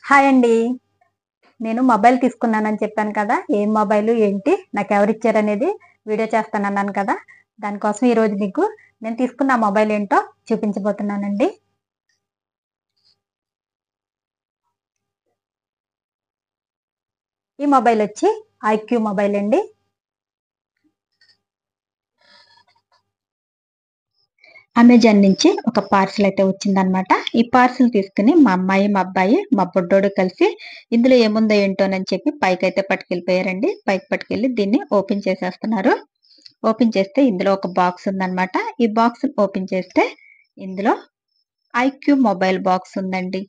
Hi అండి. నేను mobile తీసుకున్నానని చెప్పాను కదా! ఏం మొబైలు, ఏంటి, నాకెవరిచ్చారనేది వీడియో చేస్తానన్నాను కదా! దానికోసం ఈరోజు మీకు నేను తీసుకున్న ఆ మొబైల్ ఏంటో చూపించబోతున్నానండి. ఈ మొబైల్ వచ్చి ఐక్యూ మొబైల్ అండి. అమెజాన్ నుంచి ఒక పార్సిల్ అయితే వచ్చిందనమాట. ఈ పార్సిల్ తీసుకుని మా అమ్మాయి, మా అబ్బాయి, మా బుడ్డోడు కలిసి ఇందులో ఏముందో ఏంటోనని చెప్పి పైకైతే పట్టుకెళ్ళిపోయారండి. పైకి పట్టుకెళ్ళి దీన్ని ఓపెన్ చేసేస్తున్నారు. ఓపెన్ చేస్తే ఇందులో ఒక బాక్స్ ఉందనమాట. ఈ బాక్స్ ఓపెన్ చేస్తే ఇందులో ఐక్యూ మొబైల్ బాక్స్ ఉందండి.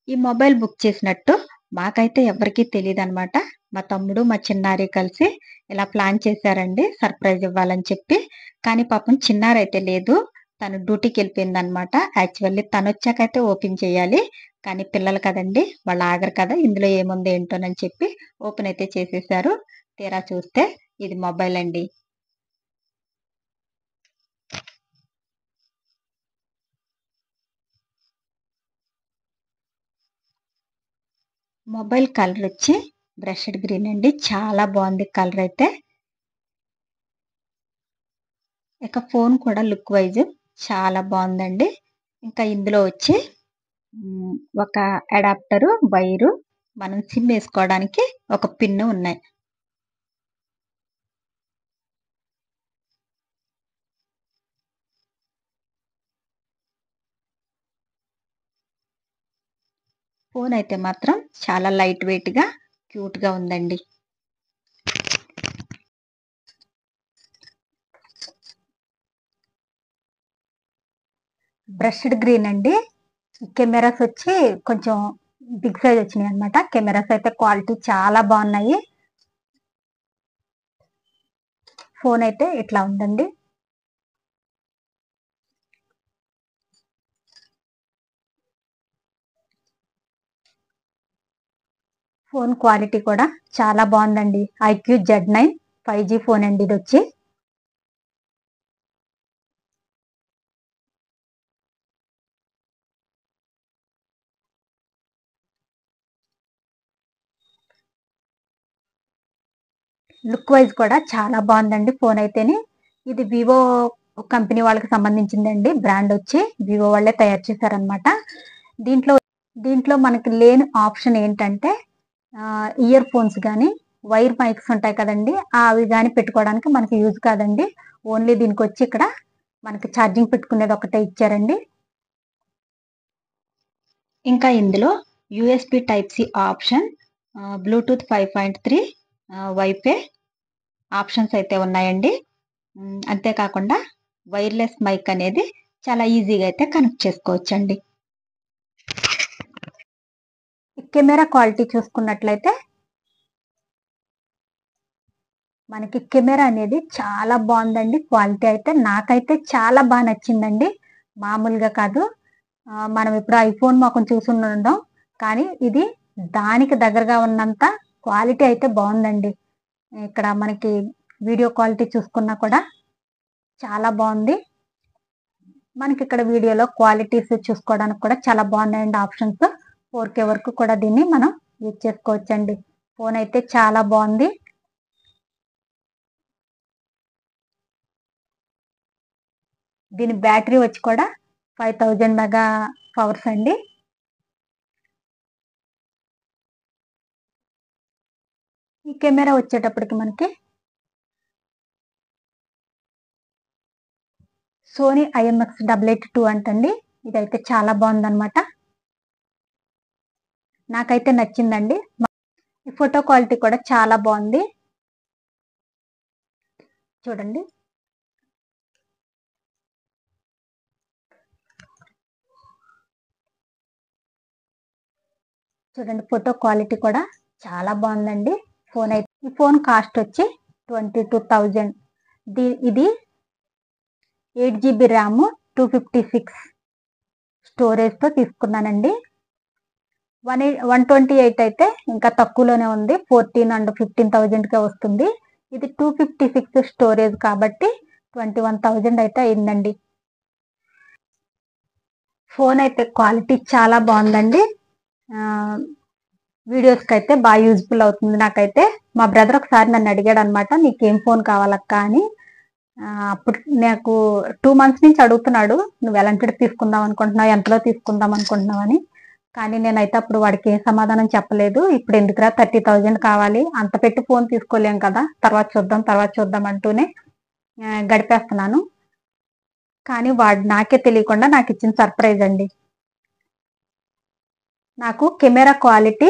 ఈ మొబైల్ బుక్ చేసినట్టు మాకైతే ఎవరికీ తెలీదనమాట. మా తమ్ముడు, మా చిన్నారి కలిసి ఇలా ప్లాన్ చేశారండి సర్ప్రైజ్ ఇవ్వాలని చెప్పి. కానీ పాపం చిన్నారైతే లేదు. తను డ్యూటీకెళ్ళిపోయిందనమాట. యాక్చువల్లీ తనొచ్చాకైతే ఓపెన్ చేయాలి. కానీ పిల్లలు కదండీ! వాళ్ళు ఆగరు కదా! ఇందులో ఏముందో ఏంటోనని చెప్పి ఓపెన్ అయితే చేసేశారు. తీరా చూస్తే ఇది మొబైల్ అండి. మొబైల్ కలర్ వచ్చి బ్రషడ్ గ్రీన్ అండి. చాలా బావుంది కలర్ అయితే. ఇక ఫోన్ కూడా లుక్ వైజ్ చాలా బావుందండి. ఇంకా ఇందులో వచ్చి ఒక అడాప్టరు, వైరు, మనం సిమ్ ఏసుకోవడానికి ఒక పిన్ ఉన్నాయి. ఫోన్ అయితే మాత్రం చాలా లైట్ వెయిట్‌గా, క్యూట్‌గా ఉందండి. బ్రష్డ్ గ్రీన్ అండి. కెమెరాస్ వచ్చి కొంచెం బిగ్ సైజ్ వచ్చినాయన్నమాట. కెమెరాస్ అయితే క్వాలిటీ చాలా బావున్నాయి. ఫోన్ అయితే ఇట్లా ఉందండి. ఫోన్ క్వాలిటీ కూడా చాలా బావుందండి. ఐక్యూ Z9 5G ఫోన్ అండి ఇదొచ్చి. లుక్ వైజ్ కూడా చాలా బావుందండి ఫోన్ అయితేని. ఇది వివో కంపెనీ వాళ్ళకి సంబంధించిందండి. బ్రాండ్ వచ్చి వివో వాళ్ళే తయారు చేశారనమాట. దీంట్లో దీంట్లో మనకి లేని ఆప్షన్ ఏంటంటే ఇయర్ ఫోన్స్ గానీ, వైర్ మైక్స్ ఉంటాయి కదండీ! అవి గానీ పెట్టుకోవడానికి మనకి యూజ్ కాదండి. ఓన్లీ దీనికొచ్చి ఇక్కడ మనకి ఛార్జింగ్ పెట్టుకునేది ఒకటే ఇచ్చారండి. ఇంకా ఇందులో USB type C option, Bluetooth 5.3, WiFi options అయితే ఉన్నాయండి. అంతేకాకుండా వైర్‌లెస్ మైక్ అనేది చాలా ఈజీగా అయితే కనెక్ట్ చేసుకోవచ్చండి. కెమెరా క్వాలిటీ చూసుకున్నట్లయితే మనకి కెమెరా అనేది చాలా బావుందండి. క్వాలిటీ అయితే నాకైతే చాలా బా నచ్చిందండి. మామూలుగా కాదు. మనం ఇప్పుడు ఐఫోన్ మొఖం చూసుండం. కానీ ఇది దానికి దగ్గరగా ఉన్నంత క్వాలిటీ అయితే బావుందండి. ఇక్కడ మనకి వీడియో క్వాలిటీ చూసుకున్నా కూడా చాలా బావుంది. మనకిక్కడ వీడియోలో క్వాలిటీస్ చూసుకోవడానికి కూడా చాలా బావున్నాయండి ఆప్షన్స్. 4K వరకు కూడా దీన్ని మనం యూజ్ చేసుకోవచ్చండి. ఫోన్ అయితే చాలా బావుంది. దీని బ్యాటరీ వచ్చి కూడా 5000 మెగా పవర్స్ అండి. ఈ కెమెరా వచ్చేటప్పటికి మనకి సోనీ IMX882 అంటండి. ఇదైతే చాలా బావుందనమాట. నాకైతే నచ్చిందండి. ఈ ఫోటో క్వాలిటీ కూడా చాలా బావుంది. చూడండి. చూడండి ఫోటో క్వాలిటీ కూడా చాలా బావుందండి. ఈ ఫోన్ కాస్ట్ వచ్చి 22,000. ఇది 8GB ర్యామ్, 256 స్టోరేజ్‌తో తీసుకున్నానండి. 128 అయితే ఇంకా తక్కువలోనే ఉంది. 14 అండ్ 15,000కే వస్తుంది. ఇది 256 స్టోరేజ్ కాబట్టి 21,000 అయితే అయిందండి. ఫోన్ అయితే క్వాలిటీ చాలా బావుందండి. వీడియోస్కి అయితే బాగా యూజ్ఫుల్ అవుతుంది నాకైతే. మా బ్రదర్ ఒకసారి నన్ను అడిగాడు అనమాట, నీకేం ఫోన్ కావాలక్క అని. అప్పుడు నాకు 2 మంత్స్ నుంచి అడుగుతున్నాడు, నువ్వు ఎలాంటిది తీసుకుందాం అనుకుంటున్నావు, ఎంతలో తీసుకుందాం అనుకుంటున్నావు అని. కానీ నేనైతే అప్పుడు వాడికి ఏం సమాధానం చెప్పలేదు. ఇప్పుడు ఎందుకురా 30,000 కావాలి, అంత పెట్టి ఫోన్ తీసుకోలేం కదా, తర్వాత చూద్దాం అంటూనే గడిపేస్తున్నాను. కానీ వాడు నాకే తెలియకుండా నాకు ఇచ్చిన సర్ప్రైజ్ అండి. నాకు కెమెరా క్వాలిటీ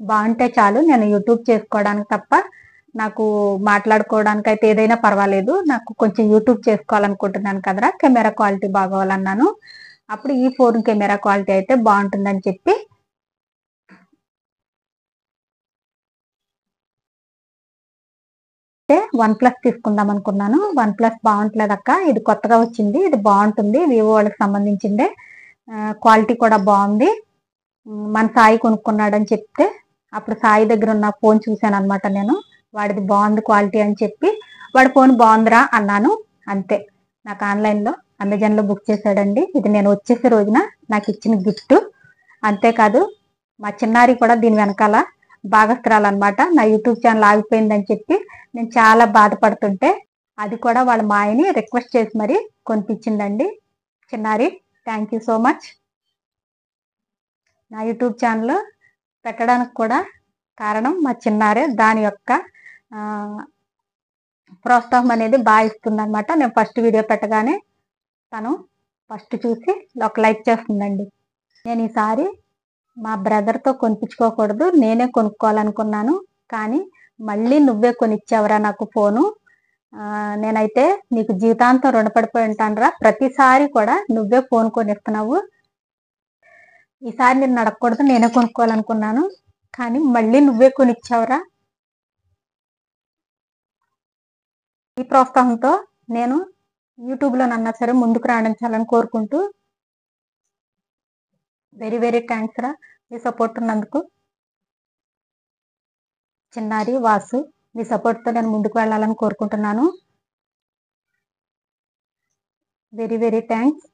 బాగుంటే చాలు, నేను యూట్యూబ్ చేసుకోవడానికి తప్ప నాకు మాట్లాడుకోవడానికి అయితే ఏదైనా పర్వాలేదు. నాకు కొంచెం యూట్యూబ్ చేసుకోవాలనుకుంటున్నాను కదరా, కెమెరా క్వాలిటీ బాగోవాలన్నాను. అప్పుడు ఈ ఫోన్ కెమెరా క్వాలిటీ అయితే బాగుంటుందని చెప్పి OnePlus తీసుకుందాం అనుకున్నాను. OnePlus బాగుంటలేదు అక్క, ఇది కొత్తగా వచ్చింది, ఇది బాగుంటుంది, వివో వాళ్ళకి సంబంధించిందే, క్వాలిటీ కూడా బాగుంది, మన సాయి కొనుక్కున్నాడని చెప్తే అప్పుడు సాయి దగ్గర ఉన్న ఫోన్ చూశాను అనమాట నేను. వాడిది బాగుంది క్వాలిటీ అని చెప్పి, వాడి ఫోన్ బాగుందిరా అన్నాను. అంతే, నాకు ఆన్లైన్లో అమెజాన్లో బుక్ చేశాడండి. ఇది నేను వచ్చేసే రోజున నాకు ఇచ్చిన గిఫ్ట్. అంతేకాదు మా చిన్నారి కూడా దీని వెనకాల భాగస్థురాలన్నమాట. నా యూట్యూబ్ ఛానల్ ఆగిపోయిందని చెప్పి నేను చాలా బాధపడుతుంటే అది కూడా వాళ్ళ మాయని రిక్వెస్ట్ చేసి మరీ కొనిపించిందండి. చిన్నారి, థ్యాంక్ యూ సో మచ్. నా యూట్యూబ్ ఛానల్ పెట్టడానికి కూడా కారణం మా చిన్నారే. దాని యొక్క ప్రోత్సాహం అనేది బాగా ఇస్తుందన్నమాట. నేను ఫస్ట్ వీడియో పెట్టగానే తను ఫస్ట్ చూసి ఒక లైక్ చేస్తుందండి. నేను ఈసారి మా బ్రదర్తో కొనిపించుకోకూడదు, నేనే కొనుక్కోవాలనుకున్నాను. కానీ మళ్ళీ నువ్వే కొనిచ్చావురా నాకు ఫోను. నేనైతే నీకు జీవితాంతం రుణపడిపోయి ఉంటానురా, ప్రతిసారి కూడా నువ్వే ఫోన్ కొనిస్తున్నావు. ఈసారి నేను నడకూడదు, నేనే కొనుక్కోవాలనుకున్నాను, కానీ మళ్ళీ నువ్వే కొనిచ్చావురా. ఈ ప్రోత్సాహంతో నేను యూట్యూబ్లోనన్నా సరే ముందుకు రాణించాలని కోరుకుంటూ, వెరీ వెరీ థ్యాంక్స్ రా మీ సపోర్ట్ ఉన్నందుకు. చిన్నారి, వాసు, మీ సపోర్ట్తో నేను ముందుకు వెళ్ళాలని కోరుకుంటున్నాను. Very very thanks.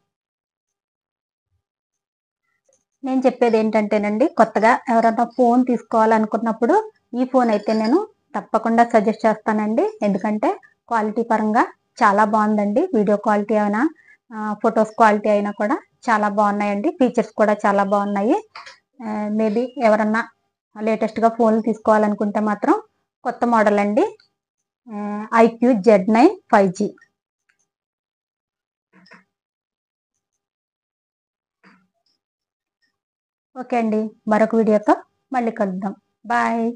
నేను చెప్పేది ఏంటంటేనండి, కొత్తగా ఎవరైనా ఫోన్ తీసుకోవాలనుకున్నప్పుడు ఈ ఫోన్ అయితే నేను తప్పకుండా సజెస్ట్ చేస్తానండి. ఎందుకంటే క్వాలిటీ పరంగా చాలా బాగుందండి. వీడియో క్వాలిటీ అయినా ఫొటోస్ క్వాలిటీ అయినా కూడా చాలా బాగున్నాయండి. ఫీచర్స్ కూడా చాలా బాగున్నాయి. మేబీ ఎవరన్నా లేటెస్ట్గా ఫోన్లు తీసుకోవాలనుకుంటే మాత్రం కొత్త మోడల్ అండి, IQ Z9 5G. ఓకే అండి, మరొక వీడియోతో మళ్ళీ కలుద్దాం. బాయ్.